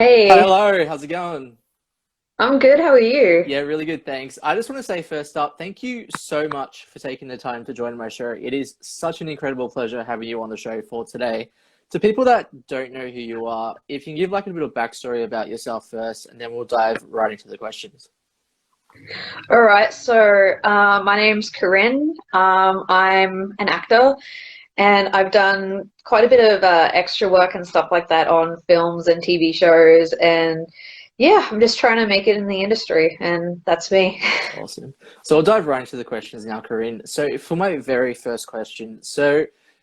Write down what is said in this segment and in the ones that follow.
Hi, Hey, hello, how's it going? I'm good. How are you? Yeah, really good, thanks. I just want to say first up, thank you so much for taking the time to join my show. It is such an incredible pleasure having you on the show for today. To people that don't know who you are, if you can give like a bit of backstory about yourself first, and then we'll dive right into the questions. All right, so my name's Corinne. I'm an actor, and I've done quite a bit of extra work and stuff like that on films and TV shows. And yeah, I'm just trying to make it in the industry, and that's me. Awesome. So I'll dive right into the questions now, Corinne. So for my very first question,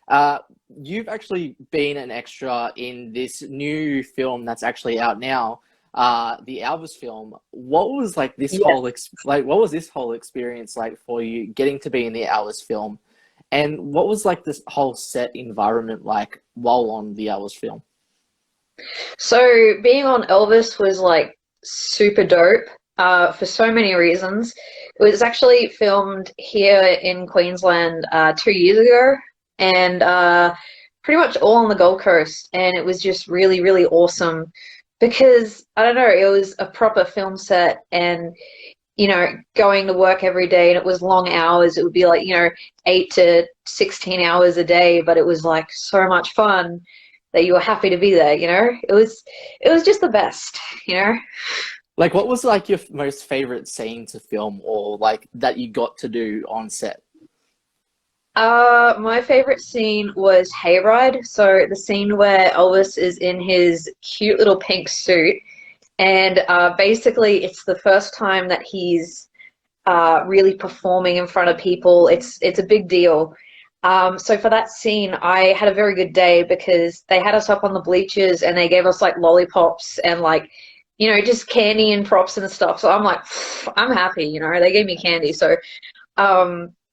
uh, you've actually been an extra in this new film that's actually out now, the Elvis film. What was like this Yeah. whole what was this whole experience like for you getting to be in the Elvis film, and what was like this whole set environment like while on the Elvis film? So being on Elvis was like super dope for so many reasons. It was actually filmed here in Queensland 2 years ago, and pretty much all on the Gold Coast, and it was just really, really awesome because I don't know, it was a proper film set, and going to work every day, and it was long hours. It would be like 8 to 16 hours a day, but it was like so much fun that you were happy to be there. It was just the best, you know. Like, what was like your most favorite scene to film, or like that you got to do on set? My favorite scene was Hayride. So the scene where Elvis is in his cute little pink suit, and basically it's the first time that he's really performing in front of people. It's a big deal. So for that scene, I had a very good day because they had us up on the bleachers and they gave us like lollipops and like, just candy and props and stuff. So I'm like, I'm happy, they gave me candy.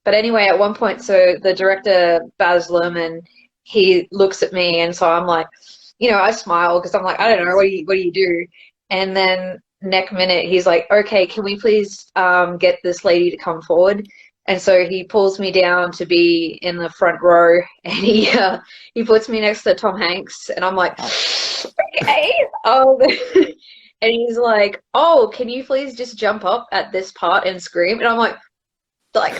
But anyway, at one point, so the director, Baz Luhrmann, he looks at me and so I'm like, I smile because I'm like, I don't know, what do you do? And then next minute, he's like, okay, can we please get this lady to come forward? And so he pulls me down to be in the front row, and he puts me next to Tom Hanks, and I'm like, Oh, okay. And he's like, oh, can you please just jump up at this part and scream? And I'm like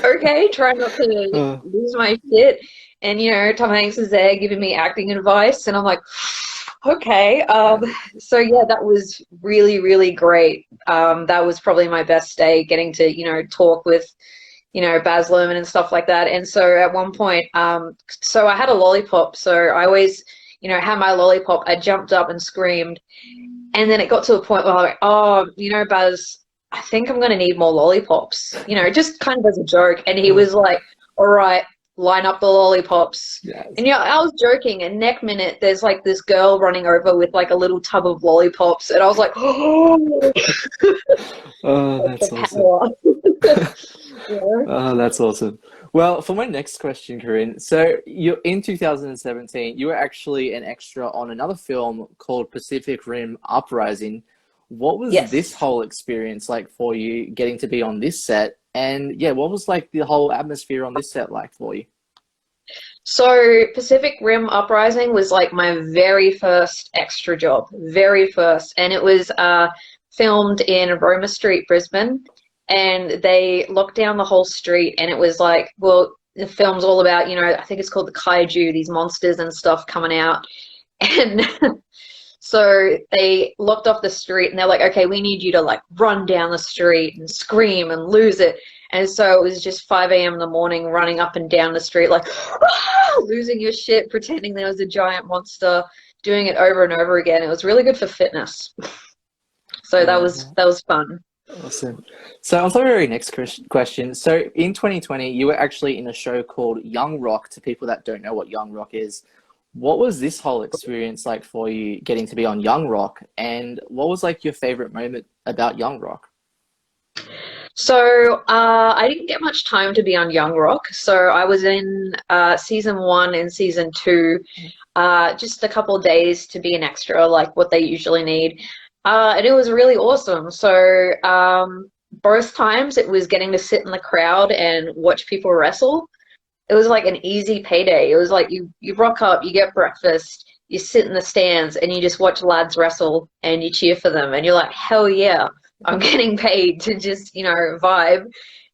okay, try not to uh, lose my shit. And Tom Hanks is there giving me acting advice, and I'm like, okay. So yeah, that was really, really great. That was probably my best day, getting to talk with Baz Luhrmann and stuff like that. And so at one point, so I had a lollipop, so I always had my lollipop. I jumped up and screamed, and then it got to a point where I'm like, oh, Baz, I think I'm gonna need more lollipops, just kind of as a joke. And he uh, was like, all right, line up the lollipops. yes. And I was joking, and next minute there's like this girl running over with like a little tub of lollipops, and I was like, oh, Oh, the that's awesome. power. Yeah. Oh, that's awesome. Well, for my next question, Corinne, so you in 2017, you were actually an extra on another film called Pacific Rim Uprising. What was this Yes. whole experience like for you getting to be on this set? And yeah, what was like the whole atmosphere on this set like for you? So Pacific Rim Uprising was like my very first extra job, very first, and it was filmed in Roma Street, Brisbane, and they locked down the whole street, and it was like, well, the film's all about, I think it's called the kaiju, these monsters and stuff coming out, and so they locked off the street and they're like, okay, we need you to like run down the street and scream and lose it. And so it was just 5 a.m. in the morning running up and down the street, like losing your shit, pretending there was a giant monster, doing it over and over again. It was really good for fitness. So that was Oh, that was fun. awesome. So on to our very next question. So in 2020, you were actually in a show called Young Rock. To people that don't know what Young Rock is, what was this whole experience like for you getting to be on Young Rock? And what was like your favorite moment about Young Rock? So I didn't get much time to be on Young Rock. So I was in season one and season two, just a couple of days to be an extra, like what they usually need. And it was really awesome. So both times it was getting to sit in the crowd and watch people wrestle. It was like an easy payday. It was like you rock up, you get breakfast, you sit in the stands and you just watch lads wrestle and you cheer for them and you're like, hell yeah, I'm getting paid to just, vibe.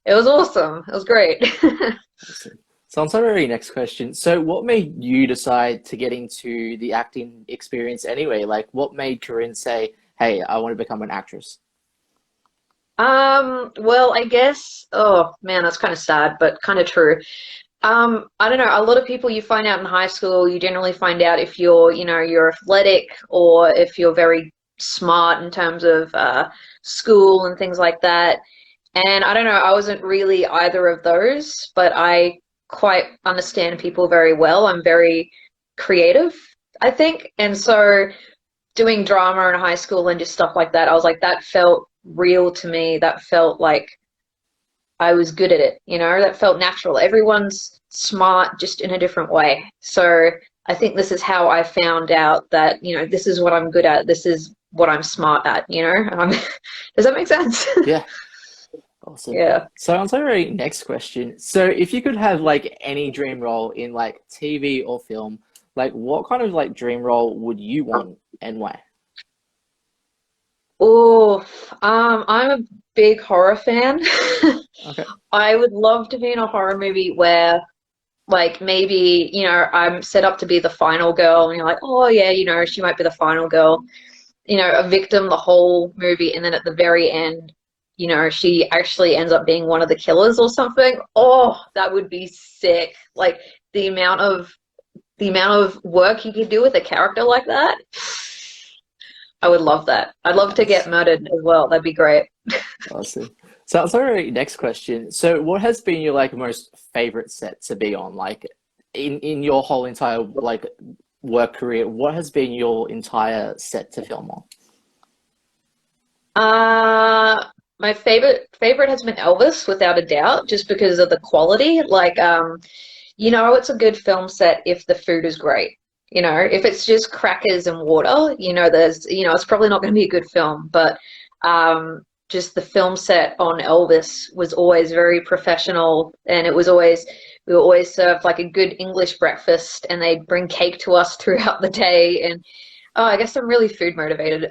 It was awesome. It was great. Awesome. So on to our very next question. So what made you decide to get into the acting experience anyway? Like what made Corinne say, hey, I want to become an actress? Well, I guess, oh man, that's kind of sad, but kind of true. I don't know. A lot of people you find out in high school, you generally find out if you're athletic or if you're very smart in terms of school and things like that. And I don't know, I wasn't really either of those, but I quite understand people very well. I'm very creative, I think. And so doing drama in high school and just stuff like that, I was like, that felt real to me. That felt like I was good at it, that felt natural. Everyone's smart just in a different way. So I think this is how I found out that, this is what I'm good at. This is what I'm smart at, does that make sense? Yeah. Awesome. Yeah. So on to our next question. So if you could have like any dream role in like TV or film, like what kind of like dream role would you want and why? Oh, I'm a big horror fan. Okay. I would love to be in a horror movie where, like, maybe, I'm set up to be the final girl, and you're like, oh, yeah, she might be the final girl, a victim the whole movie, and then at the very end, she actually ends up being one of the killers or something. Oh, that would be sick. Like, the amount of work you could do with a character like that. I would love that. I'd love to get Nice. murdered as well. That'd be great. Awesome. So sorry, next question. So what has been your like most favorite set to be on? Like in your whole entire like work career, what has been your entire set to film on? My favorite has been Elvis, without a doubt, just because of the quality. Like, it's a good film set if the food is great. If it's just crackers and water, it's probably not going to be a good film. But just the film set on Elvis was always very professional, and we were always served like a good English breakfast, and they'd bring cake to us throughout the day. And oh, I guess I'm really food motivated.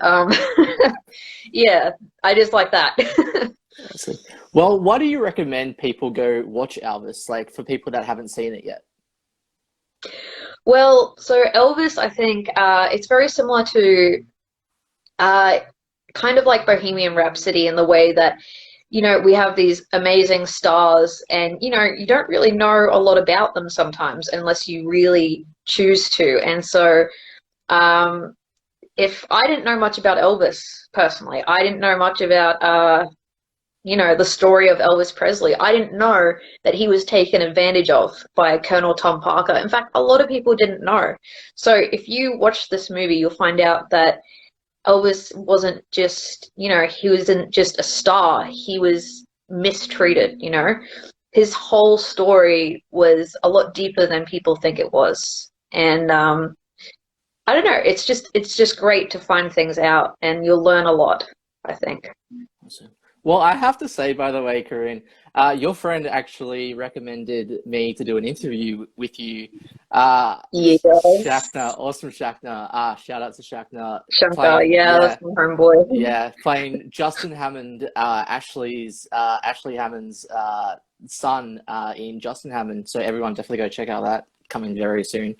Yeah, I just like that. Awesome. Well, why do you recommend people go watch Elvis, like for people that haven't seen it yet? Well, so Elvis, I think it's very similar to uh, kind of like Bohemian Rhapsody in the way that, we have these amazing stars and, you don't really know a lot about them sometimes unless you really choose to. And so if I didn't know much about Elvis personally, I didn't know much about the story of Elvis Presley. I didn't know that he was taken advantage of by Colonel Tom Parker. In fact, a lot of people didn't know. So if you watch this movie, you'll find out that Elvis wasn't just, he wasn't just a star. He was mistreated, His whole story was a lot deeper than people think it was. And I don't know, it's just great to find things out and you'll learn a lot, I think. Awesome. Well, I have to say, by the way, Corinne, your friend actually recommended me to do an interview with you. Yes. Shakna, awesome Shakna. Shout out to Shakna Shankar, playing, yeah, yeah, that's my homeboy. yeah, playing Justin Hammond, Ashley Hammond's son in Justin Hammond. So everyone definitely go check out that, coming very soon.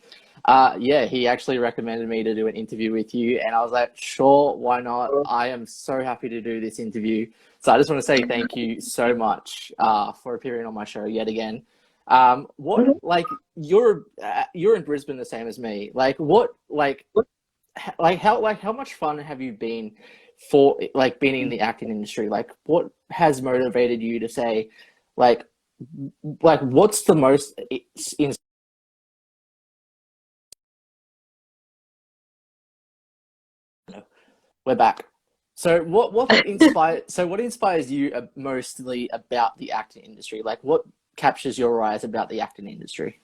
Yeah, he actually recommended me to do an interview with you, and I was like, sure, why not? I am so happy to do this interview. So I just want to say thank you so much for appearing on my show yet again. What like you're in Brisbane the same as me. How much fun have you been for like being in the acting industry? Like what has motivated you to say like what's the most in we're back. So what inspires you mostly about the acting industry? Like what captures your eyes about the acting industry?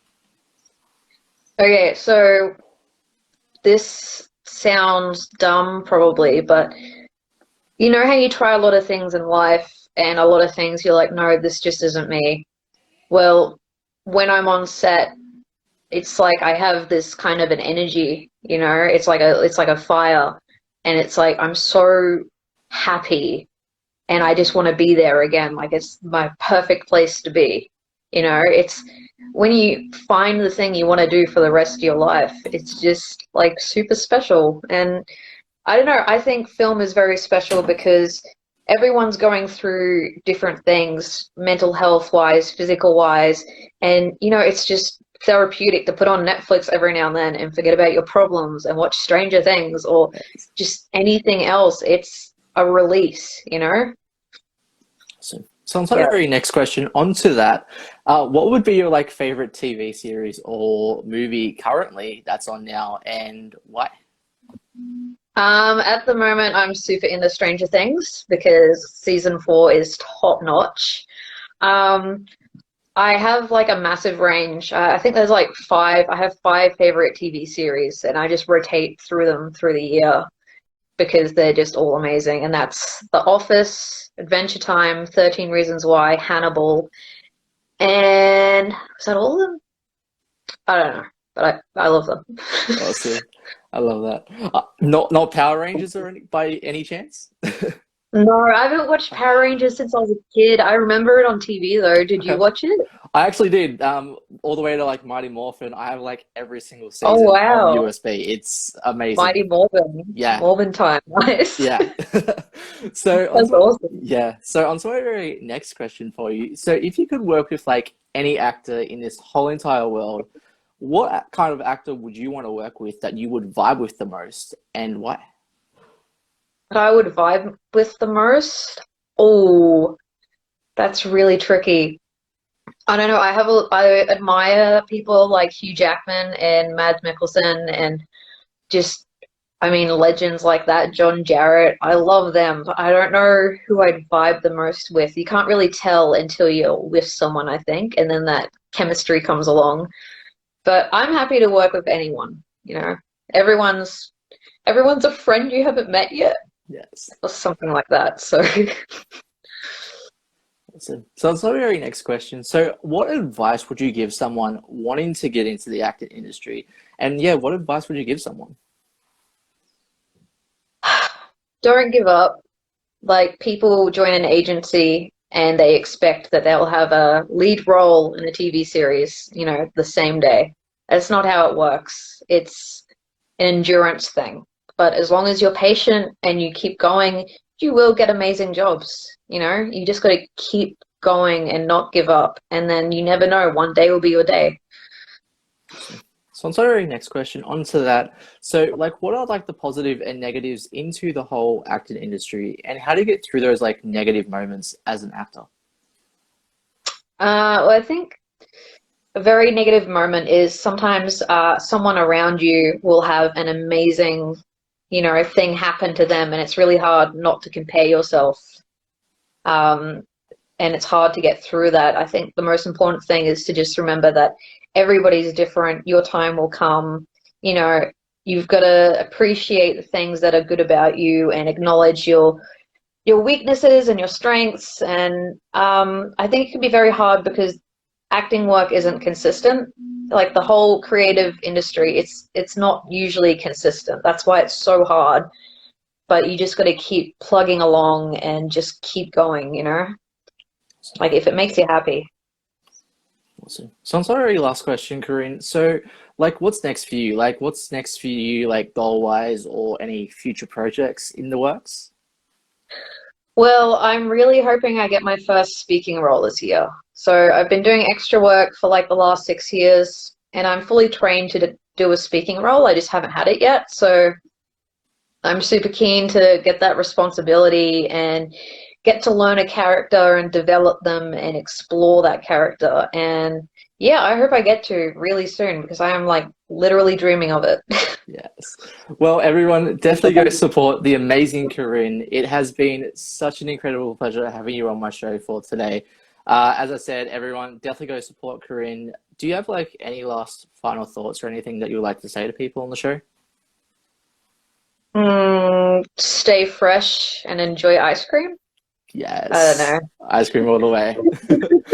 Okay, so this sounds dumb probably, but you know how you try a lot of things in life and a lot of things you're like, no, this just isn't me. Well, when I'm on set, it's like I have this kind of an energy you know, it's like a fire, and it's like I'm so happy, and I just want to be there again. Like it's my perfect place to be. You know, it's when you find the thing you want to do for the rest of your life, it's just like super special. And I don't know, I think film is very special because everyone's going through different things, mental health wise, physical wise, and you know, it's just therapeutic to put on Netflix every now and then and forget about your problems and watch Stranger Things or just anything else. It's a release, you know? So on to Yeah. the very next question. Onto that, what would be your like favorite TV series or movie currently that's on now, and why? At the moment, I'm super into Stranger Things because season 4 is top notch. Um, I have like a massive range. I think there's like five. I have five favorite TV series, and I just rotate through them through the year because they're just all amazing. And that's The Office, Adventure Time, 13 Reasons Why, Hannibal, and is that all of them? I don't know, but I love them. Awesome. I love that. Not Power Rangers or by any chance? No, I haven't watched Power Rangers since I was a kid. I remember it on TV though. Did you Okay. watch it? I actually did. All the way to like Mighty Morphin. I have like every single Oh season on wow. USB. It's amazing. Mighty Morphin. Yeah, Morphin time. Nice. yeah. So That's awesome. yeah. So on to my very next question for you. So if you could work with like any actor in this whole entire world, what kind of actor would you want to work with that you would vibe with the most, and why? That I would vibe with the most. Oh, that's really tricky. I don't know. I admire people like Hugh Jackman and Mads Mikkelsen and just I mean legends like that, John Jarrett. I love them, but I don't know who I'd vibe the most with. You can't really tell until you're with someone, I think, and then that chemistry comes along. But I'm happy to work with anyone, you know. Everyone's everyone's a friend you haven't met yet, Yes. or something like that. So So that's my very next question. So what advice would you give someone wanting to get into the acting industry? And yeah, what advice would you give someone? don't give up. Like people join an agency and they expect that they'll have a lead role in a TV series, you know, the same day. That's not how it works. It's an endurance thing. But as long as you're patient and you keep going, you will get amazing jobs. You know, you just got to keep going and not give up. And then you never know, one day will be your day. So on to our very next question, onto that. So like what are like the positive and negatives into the whole acting industry, and how do you get through those like negative moments as an actor? Well, I think a very negative moment is sometimes someone around you will have an amazing, you know, thing happen to them, and it's really hard not to compare yourself. Um, and it's hard to get through that. I think the most important thing is to just remember that everybody's different. Your time will come. You know, you've got to appreciate the things that are good about you and acknowledge your weaknesses and your strengths. And I think it can be very hard because acting work isn't consistent. Like the whole creative industry, it's not usually consistent. That's why it's so hard. But you just got to keep plugging along and just keep going, you know? Like if it makes you happy. Awesome. So on to our very last question, Corinne. So like what's next for you? Like what's next for you, like goal wise or any future projects in the works? Well, I'm really hoping I get my first speaking role this year. So I've been doing extra work for like the last 6 years, and I'm fully trained to do a speaking role. I just haven't had it yet. So I'm super keen to get that responsibility and get to learn a character and develop them and explore that character. And yeah, I hope I get to really soon because I am like literally dreaming of it. Yes. Well, everyone, definitely go support the amazing Corinne. It has been such an incredible pleasure having you on my show for today. As I said, everyone, definitely go support Corinne. Do you have like any last final thoughts or anything that you would like to say to people on the show? Stay fresh and enjoy ice cream. I don't Yes. know. Ice cream all the way.